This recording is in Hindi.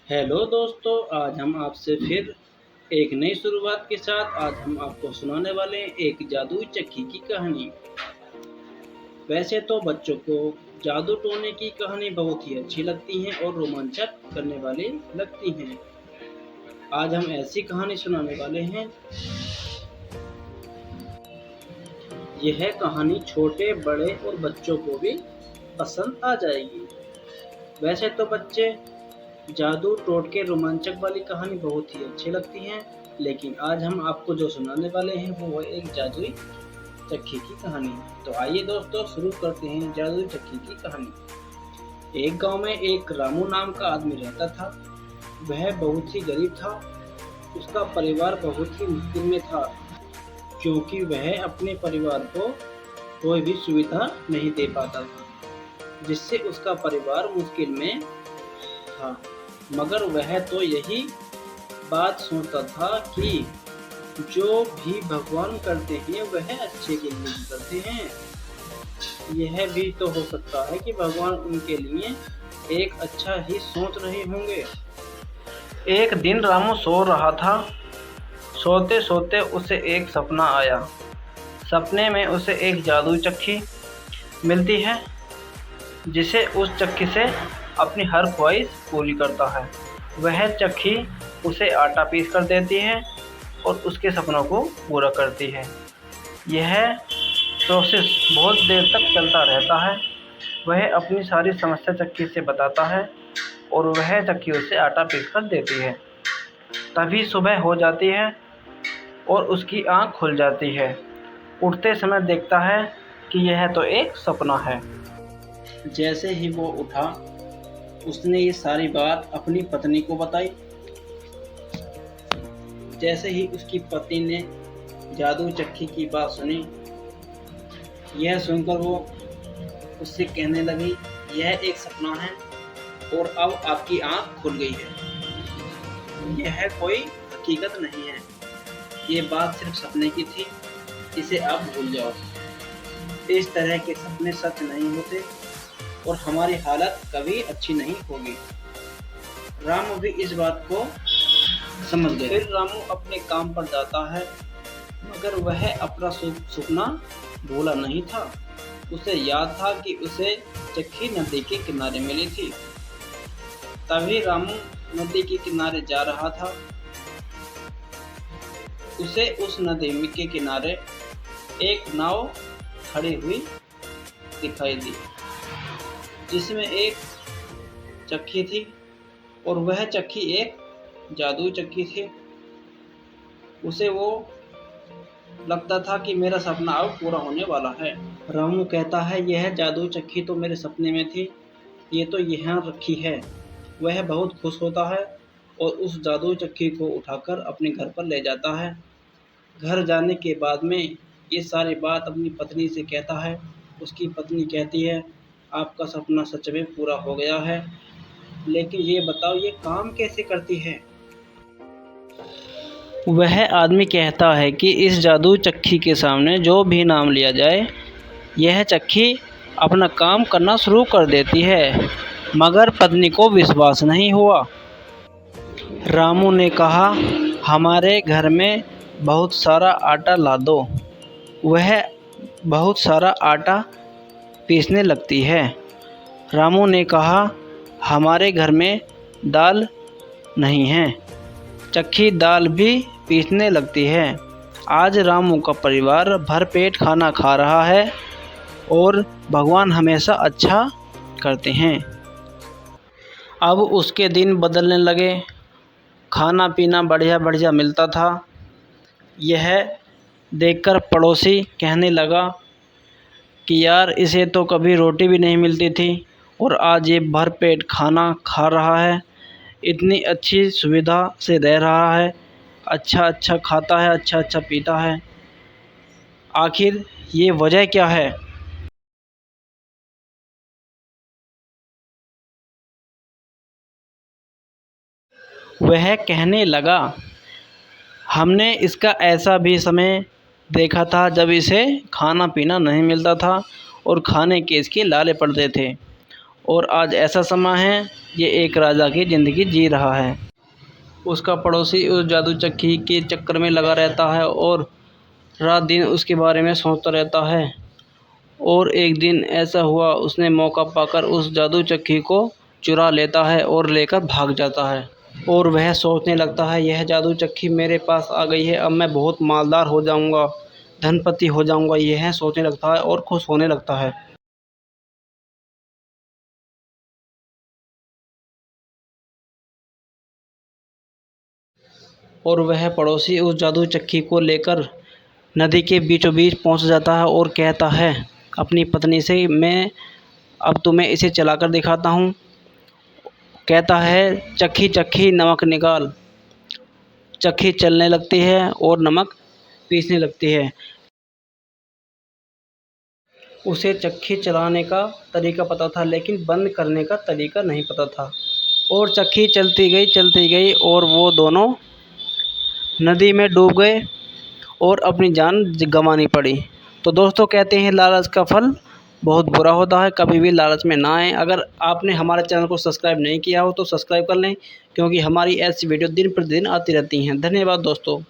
हेलो दोस्तों, आज हम आपसे फिर एक नई शुरुआत के साथ आज हम आपको सुनाने वाले हैं एक जादुई चक्की की कहानी। वैसे तो बच्चों को जादू टोने की कहानी बहुत ही अच्छी लगती हैं और रोमांचक करने वाली लगती हैं। आज हम ऐसी कहानी सुनाने वाले हैं। यह कहानी छोटे बड़े और बच्चों को भी पसंद आ जाएगी। वैसे तो बच्चे जादू टोटके रोमांचक वाली कहानी बहुत ही अच्छी लगती हैं, लेकिन आज हम आपको जो सुनाने वाले हैं वो है एक जादुई चक्की की कहानी। तो आइए दोस्तों शुरू करते हैं जादुई चक्की की कहानी। एक गांव में एक रामू नाम का आदमी रहता था। वह बहुत ही गरीब था। उसका परिवार बहुत ही मुश्किल में था, क्योंकि वह अपने परिवार को कोई भी सुविधा नहीं दे पाता था, जिससे उसका परिवार मुश्किल में था। मगर वह तो यही बात सोचता था कि जो भी भगवान करते हैं वह अच्छे के लिए ही करते हैं। यह भी तो हो सकता है कि भगवान उनके लिए एक अच्छा ही सोच रहे होंगे। एक दिन रामू सो रहा था। सोते सोते उसे एक सपना आया। सपने में उसे एक जादुई चक्की मिलती है, जिसे उस चक्की से अपनी हर ख्वाहिश पूरी करता है। वह चक्की उसे आटा पीस कर देती है और उसके सपनों को पूरा करती है। यह प्रोसेस बहुत देर तक चलता रहता है। वह अपनी सारी समस्या चक्की से बताता है और वह चक्की उसे आटा पीस कर देती है। तभी सुबह हो जाती है और उसकी आँख खुल जाती है। उठते समय देखता है कि यह तो एक सपना है। जैसे ही वो उठा, उसने ये सारी बात अपनी पत्नी को बताई। जैसे ही उसकी पत्नी ने जादू चक्की की बात सुनी, यह सुनकर वो उससे कहने लगी, यह एक सपना है और अब आपकी आंख खुल गई है। यह कोई हकीकत नहीं है। ये बात सिर्फ सपने की थी, इसे आप भूल जाओ। इस तरह के सपने सच नहीं होते और हमारी हालत कभी अच्छी नहीं होगी। रामू भी इस बात को समझ गया। फिर रामू अपने काम पर जाता है, मगर वह अपना सपना भूला नहीं था। उसे याद था कि उसे चक्की नदी के किनारे मिली थी। तभी रामू नदी के किनारे जा रहा था। उसे उस नदी के किनारे एक नाव खड़ी हुई दिखाई दी, जिसमें एक चक्की थी और वह चक्की एक जादुई चक्की थी। उसे वो लगता था कि मेरा सपना अब पूरा होने वाला है। रामू कहता है, यह जादुई चक्की तो मेरे सपने में थी, ये तो यहाँ रखी है। वह बहुत खुश होता है और उस जादुई चक्की को उठाकर अपने घर पर ले जाता है। घर जाने के बाद में ये सारी बात अपनी पत्नी से कहता है। उसकी पत्नी कहती है, आपका सपना सच में पूरा हो गया है, लेकिन ये बताओ ये काम कैसे करती है। वह आदमी कहता है कि इस जादुई चक्की के सामने जो भी नाम लिया जाए, यह चक्की अपना काम करना शुरू कर देती है। मगर पत्नी को विश्वास नहीं हुआ। रामू ने कहा, हमारे घर में बहुत सारा आटा ला दो। वह बहुत सारा आटा पीसने लगती है। रामू ने कहा, हमारे घर में दाल नहीं है। चक्की दाल भी पीसने लगती है। आज रामू का परिवार भरपेट खाना खा रहा है और भगवान हमेशा अच्छा करते हैं। अब उसके दिन बदलने लगे। खाना पीना बढ़िया बढ़िया मिलता था। यह देखकर पड़ोसी कहने लगा कि यार, इसे तो कभी रोटी भी नहीं मिलती थी और आज ये भरपेट खाना खा रहा है, इतनी अच्छी सुविधा से रह रहा है, अच्छा अच्छा खाता है, अच्छा अच्छा पीता है। आखिर ये वजह क्या है। वह कहने लगा, हमने इसका ऐसा भी समय देखा था जब इसे खाना पीना नहीं मिलता था और खाने के इसके लाले पड़ते थे, और आज ऐसा समय है, ये एक राजा की ज़िंदगी जी रहा है। उसका पड़ोसी उस जादू चक्की के चक्कर में लगा रहता है और रात दिन उसके बारे में सोचता रहता है। और एक दिन ऐसा हुआ, उसने मौका पाकर उस जादू चक्की को चुरा लेता है और लेकर भाग जाता है। और वह सोचने लगता है, यह जादू चक्की मेरे पास आ गई है, अब मैं बहुत मालदार हो जाऊंगा, धनपति हो जाऊंगा, यह सोचने लगता है और खुश होने लगता है। और वह पड़ोसी उस जादू चक्की को लेकर नदी के बीचों बीच पहुंच जाता है और कहता है अपनी पत्नी से, मैं अब तुम्हें इसे चलाकर दिखाता हूँ। कहता है, चक्की चक्की नमक निकाल। चक्की चलने लगती है और नमक पीसने लगती है। उसे चक्की चलाने का तरीका पता था, लेकिन बंद करने का तरीका नहीं पता था। और चक्की चलती गई और वो दोनों नदी में डूब गए और अपनी जान गंवानी पड़ी। तो दोस्तों, कहते हैं लालच का फल बहुत बुरा होता है, कभी भी लालच में ना आएँ। अगर आपने हमारे चैनल को सब्सक्राइब नहीं किया हो तो सब्सक्राइब कर लें, क्योंकि हमारी ऐसी वीडियो दिन प्रतिदिन आती रहती हैं। धन्यवाद दोस्तों।